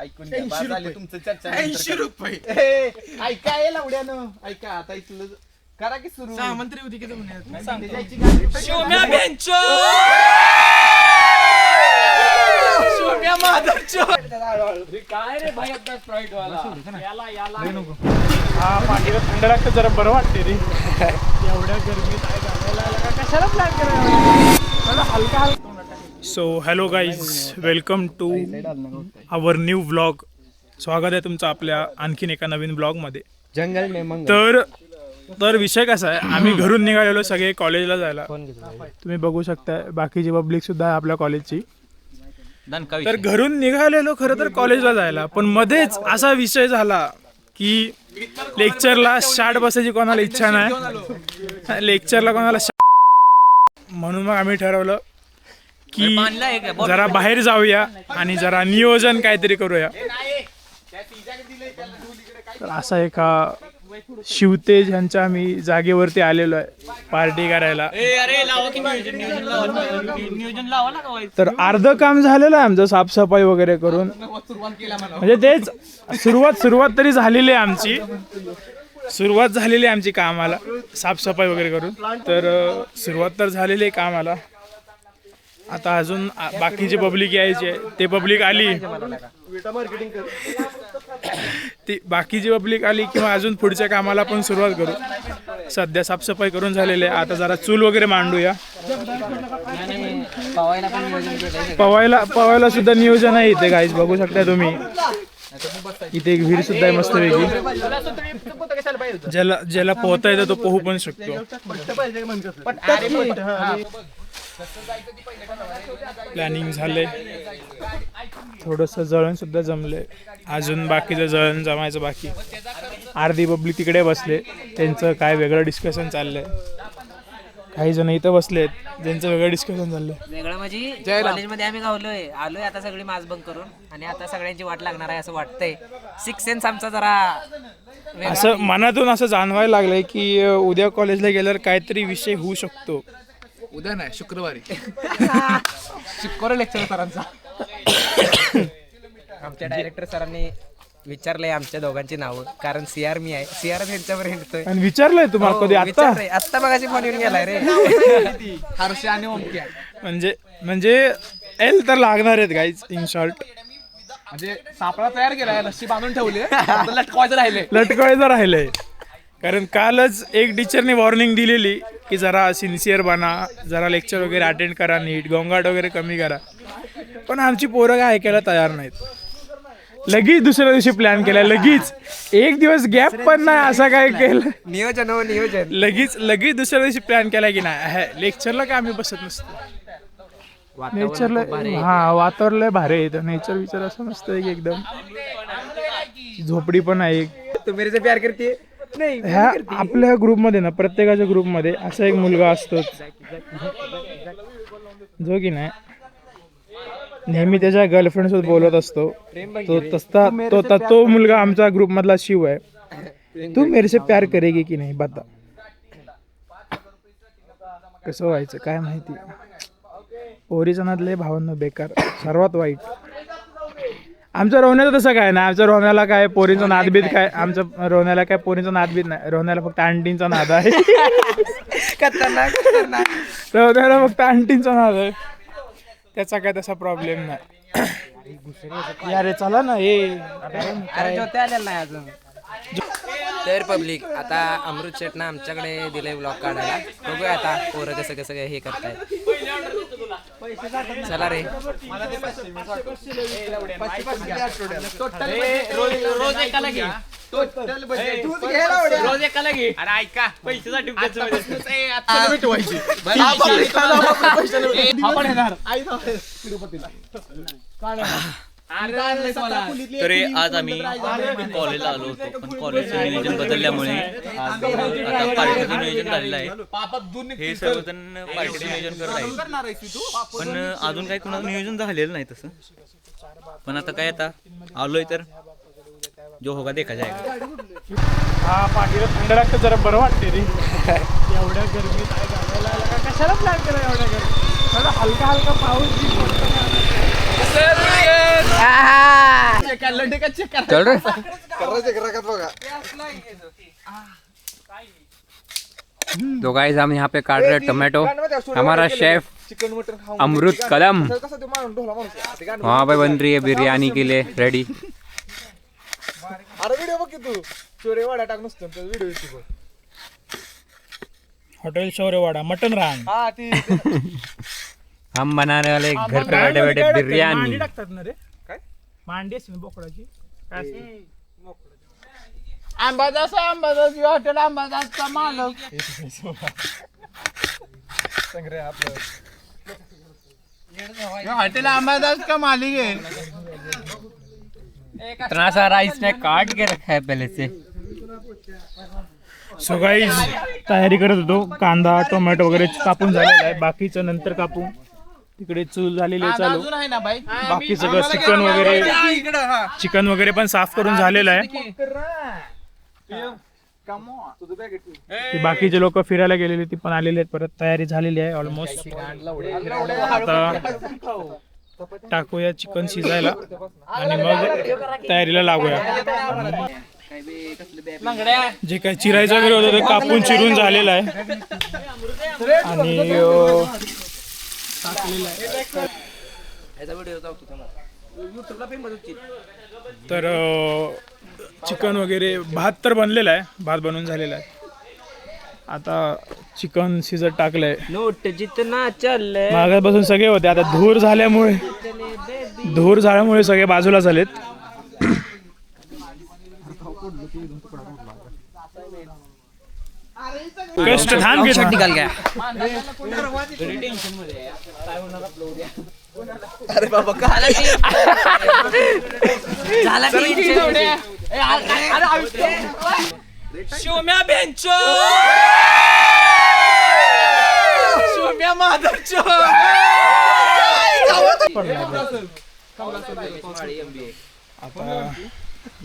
ऐकून घ्या, बाद झाले तुमचं चर्चा. 80 रुपये. ऐका ये लावड्यानं, ऐका आता इथलं करा की सुरू. सामंत्री होती की तुम्ही काय रे भाई आता स्प्राईट वाला हा पाठीला थंड लागतं जरा बरं वाटते रे. एवढ्या गरमीत काय घालायला कशाला प्लॅन करायला हलका हलका. So hello guys, welcome to our new vlog. स्वागत आहे तुमचं आपल्या आणखीन एका नवीन ब्लॉगमध्ये. जंगल में मंगल. तर विषय कसा आहे, आम्ही घरून निघालेलो सगळे कॉलेजला जायला. तुम्ही बघू शकता बाकीची पब्लिक सुद्धा आहे आपल्या कॉलेजची. तर घरून निघालेलो खरं तर कॉलेजला जायला, पण मध्येच असा विषय झाला की लेक्चरला शाट बसायची कोणाला इच्छा नाही, लेक्चरला कोणाला म्हणून मग आम्ही ठरवलं की जरा बाहेर जाऊया आणि जरा नियोजन काहीतरी करूया. तर असा एका शिवतेज यांच्या आम्ही जागेवरती आलेलो आहे पार्टी करायला. तर अर्ध काम झालेलं आहे आमचं साफसफाई वगैरे करून, म्हणजे तेच सुरुवात तरी झालेली आहे आमची. सुरुवात झालेली आहे आमची कामाला, साफसफाई वगैरे करून. तर सुरुवात तर झालेली आहे कामाला. आता अजून बाकीची पब्लिक यायची आहे, ते पब्लिक आली, ती बाकीची पब्लिक आली किंवा अजून पुढच्या कामाला पण सुरुवात करू. सध्या साफसफाई करून झालेली आहे. आता जरा चूल वगैरे मांडूया. पवायला सुद्धा नियोजन आहे इथे गाईज, बघू शकता तुम्ही. इथे एक विहीर सुद्धा आहे मस्त वेगळी, ज्याला पोहता येतं तो पोहू पण शकतो. प्लॅनिंग झालंय, थोडंसं जळण सुद्धा जमलंय, अजून बाकीचं जळण जमायचं बाकी. अर्धी पब्लिक तिकडे बसले, त्यांचं काय वेगळं डिस्कशन चाललंय. काही जण इथं बसलेत, ज्यांचं वेगळं डिस्कशन चाललंय. वेगळं म्हणजे कॉलेजमध्ये आम्ही आलोय आता सगळी मास बंक करून, आणि आता सगळ्यांची वाट लागणार आहे असं वाटतंय. सिक्स सेन्स आमचा जरा असं मनातून असं जाणवायला लागलंय की उद्या कॉलेजला गेल्यावर काहीतरी विषय होऊ शकतो. उद्या नाही, शुक्रवारी शुक्रवारी लेक्चर सरांचा. आमच्या डायरेक्टर सरांनी विचारलंय आमच्या दोघांची नावं, कारण सीआर मी आहे, सीआर यांच्यावर हिंडतोय. आणि विचारलंय तुम्हाला कधी? आता मगाशी फोन येऊन गेलाय रे. हर्ष आणि ओमक्या. म्हणजे एल तर लागणार आहेत गाईज, इन शॉर्ट. म्हणजे सापळा तयार केलाय, लस्सी बांधून ठेवली, लटकवायचं राहिलंय. कारण कालच एक टीचरने वॉर्निंग दिलेली की जरा सिन्सिअर बना, जरा लेक्चर वगैरे अटेंड करा नीट, गोंगाट वगैरे कमी करा. पण आमची पोरं काय ऐकायला तयार नाहीत. लगेच दुसऱ्या दिवशी प्लॅन केला, लगेच एक दिवस गॅप पण नाही, असं काय केलं नियोजन. लगेच दुसऱ्या दिवशी प्लॅन केला की नाही लेक्चरला काय आम्ही बसत नसतो. नेचरला वातावरण लय भारी आहे इथं. नेचर विचार असं मस्त की एकदम. झोपडी पण आहे. तुम्ही प्यार करते नाही, ह्या आपल्या ग्रुपमध्ये ना, प्रत्येकाच्या ग्रुपमध्ये असा एक मुलगा असतो जो की नाही नेहमी त्याच्या गर्लफ्रेंड सोबत बोलत असतो. तो मुलगा आमच्या ग्रुप मधला शिव आहे. तू मेरे से प्यार करेगी की नाही बता. कसं व्हायचं काय माहिती. पोरीच्या नादले भावना बेकार, सर्वात वाईट. आमच्या रोहण्याचं तसं काय नाही. आमच्या रोहण्याला काय पोरींचा नादबीत काय, आमच्या रोहण्याला काय पोरींचा नादबीत नाही. रोहण्याला फक्त आंटींचा नाद आहे. रोहण्याला फक्त आंटींचा नाद आहे, त्याचा काय तसा प्रॉब्लेम नाही. अरे चला ना नाही अजून. तर पब्लिक आता अमृत शेटनं आमच्याकडे दिलंय ब्लॉग काढायला. बघूया आता पोरं कसं हे करताय. चला रे. रोज एकाला घे. अरे ऐका, पैशासाठी तरी आज आम्ही कॉलेजला आलो होतो, पण कॉलेजचं नियोजन बदलल्यामुळे आता पार्टीचं नियोजन झालेलं आहे. हे सर्वजण पार्टीचं नियोजन करत आहेत, पण अजून काही कोणाचं नियोजन झालेलं नाही तसं. पण आता काय, आता आलोय तर जो होगा देखा जाएगा. हा पाठीला थंड लागतं जरा बरं वाटते रे. एवढ्या गरमीत काय घालायला कशाला प्लॅन केला एवढ्या गरमी. हलका पाऊस चल रे तो गाइस हम यहाँ पे काट रहे हैं टोमेटो। हमारा शेफ अमृत कदम वहाँ पे बन रही है बिरयानी के लिए रेडी। अरे व्हिडिओ बघ की तू चोरे वाडा टाक नुसतं व्हिडिओ येतो हॉटेल शौर्यवाडा मटन रान. हा ती हम बनाने वाले घर पे बैठे बैठे बिरयानी. मांडी टाकतात ना रे काय मांडी असते ना बोकडाची काय असते? अंबादास हॉटेल अंबादासचा मालक संग्रह आपलं हॉटेल अंबादास का मालिक है. इतना सारा इसने काट के रखा है पहले से. सो गाईज तयारी करत होतो. कांदा टोमॅटो वगैरे कापून झालेला आहे. बाकीचं नंतर कापून. तिकडे चूल झालेली आहे चालू. अजून आहे ना बाई बाकी सगळं चिकन वगैरे पण साफ करून झालेलं आहे. ती बाकीचे लोक फिरायला गेलेली ती पण आलेली आहेत. परत तयारी झालेली आहे ऑलमोस्ट. आता टाकूया चिकन शिजायला आणि मग तयारीला लागूया. जे काही चिरायचं वगैरे होतं ते कापून चिरून झालेलं आहे आणि तर चिकन वगैरे भात तर बनलेला आहे. भात बनवून झालेला आहे. आता चिकन शिजत टाकलंय. नोट जितना चल मागापासून सगळे होते. आता धूर झाल्यामुळे सगळे बाजूला झालेत. कष्ट थांब घे निकाल गया. अरे बाबा काय झाला शिवम्या बेंचो शिवम्या माधवचो. आता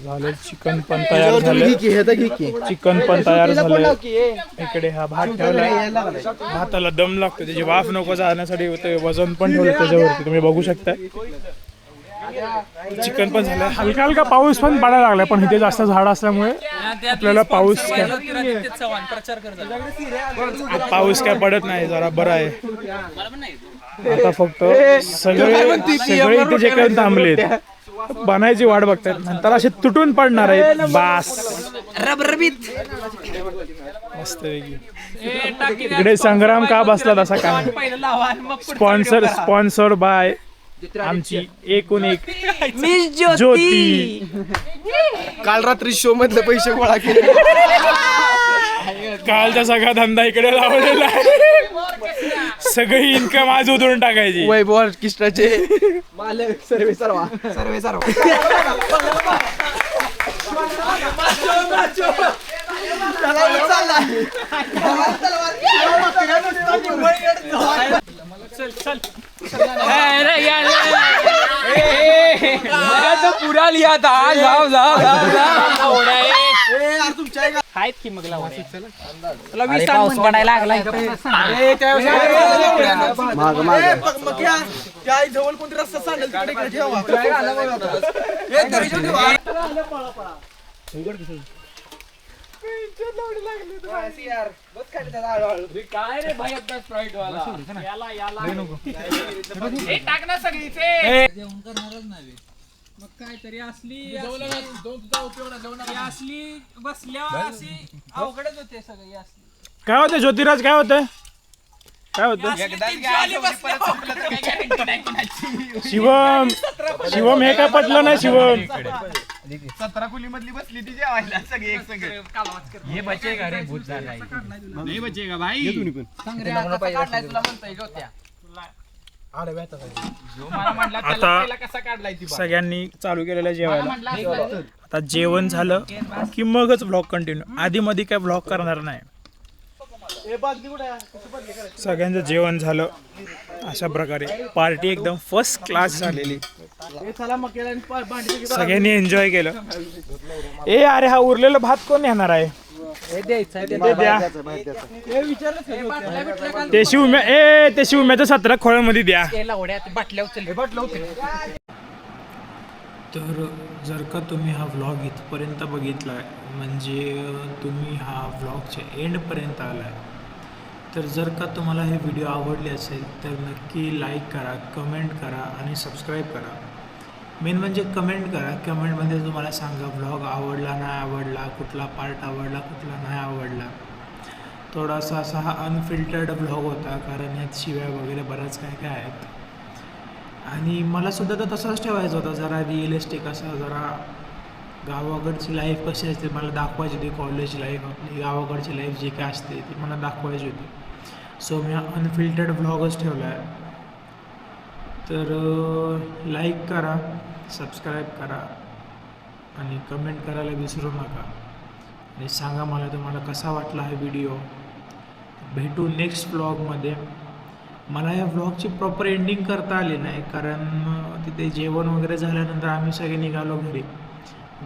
झाले चिकन पण तयार झाले. चिकन पण तयार झालं. इकडे हा भात ठेवलाय. भाताला दम लागतो. त्याची वाफ नको जाण्यासाठी ते वजन पण ठेवलं त्याच्यावरती तुम्ही बघू शकता. चिकन पण झालं. हलका हलका पाऊस पण पडायला लागलाय पण इथे जास्त झाड असल्यामुळे आपल्याला पाऊस काय पडत नाही. जरा बरं आहे. आता फक्त सगळे इथे जे काही थांबलेत बनायची वाट बघतात. नंतर असे तुटून पडणार आहेत. बास रबरबीत मस्त वेगळी. इकडे संग्राम का बसला तसा काय. स्पॉन्सर बाय आमची एकूण एक ज्योती. काल रात्री शो मधले पैसे गोळा केले. कालचा सगळा धंदा इकडे लावलेला आहे. सगळी इन्कम आज उधळून टाकायची. वैभव ऑर्केस्ट्राचे मालक सर्वे सर्वा तो पूरा लिया था. जाओ जाओ जाओ आहेत की मग पाऊस पडायला लागलाय. जवळ कोणती रस्ता सांगेल तिकडे ठेवा. काय रे भाई अपना स्प्राइट वाला टाक ना सगळी मग काय तरी असली बसल्या अशी अवघडच होते सगळी असली. काय होतं ज्योतिराज. काय होतं शिवम हे काय पटलं नाही. शिवम 17 खोली मधली बसली ती जेवायला सगळे एक संग. हे बचेगा रे भूत झाला. नाही बचेगा भाई. आता सगळ्यांनी चालू केलेलं जेवायला. आता जेवण झालं की मगच व्लॉग कंटिन्यू. आधी मध्ये काय व्लॉग करणार नाही. सगळ्यांचं जेवण झालं. अशा प्रकारे पार्टी एकदम फर्स्ट क्लास झालेली. सगळ्यांनी एन्जॉय केलं. अरे हा उरलेला भात कोण येणार आहे. ते शिवम्या ते शिवम्याचं 17 खोळ्यामध्ये द्या. तर जर का तुम्ही हा व्लॉग इथपर्यंत बघितला म्हणजे तुम्ही हा व्लॉगच्या एंडपर्यंत आला आहे, तर जर का तुम्हाला हे व्हिडिओ आवडले असेल तर नक्की लाईक करा, कमेंट करा आणि सबस्क्राईब करा. मेन म्हणजे कमेंट करा. कमेंटमध्ये तुम्हाला सांगा व्लॉग आवडला नाही आवडला, कुठला पार्ट आवडला कुठला नाही आवडला. थोडासा असा हा अनफिल्टर्ड व्लॉग होता कारण यात शिव्या वगैरे बऱ्याच काय काय आहेत. आणि मलासुद्धा तर तसाच ठेवायचा होता, जरा रिअलिस्टिक असा, जरा गावाकडची लाईफ कशी असते मला दाखवायची होती. कॉलेज लाईफ आपली गावाकडची लाईफ जी काय असते ती मला दाखवायची होती. सो मी अनफिल्टर्ड व्लॉगच ठेवला आहे. तर लाईक करा, सबस्क्राईब करा आणि कमेंट करायला विसरू नका. आणि सांगा मला तुम्हाला कसा वाटला हा व्हिडिओ. भेटू नेक्स्ट व्लॉगमध्ये. मला या व्लॉगची प्रॉपर एंडिंग करता आली नाही कारण तिथे जेवण वगैरे झाल्यानंतर आम्ही सगळे निघालो घरी.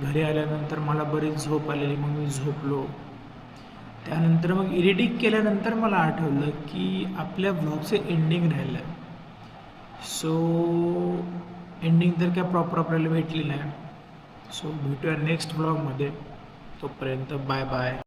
घरी आल्यानंतर मला बरीच झोप आलेली, मग मी झोपलो. त्यानंतर मग एडिटिंग केल्यानंतर मला आठवलं की आपल्या व्लॉगचे एंडिंग राहिलं आहे. सो एंडिंग तर काय प्रॉपर आपल्याला भेटली नाही. सो भेटूया नेक्स्ट व्लॉगमध्ये. तोपर्यंत बाय बाय.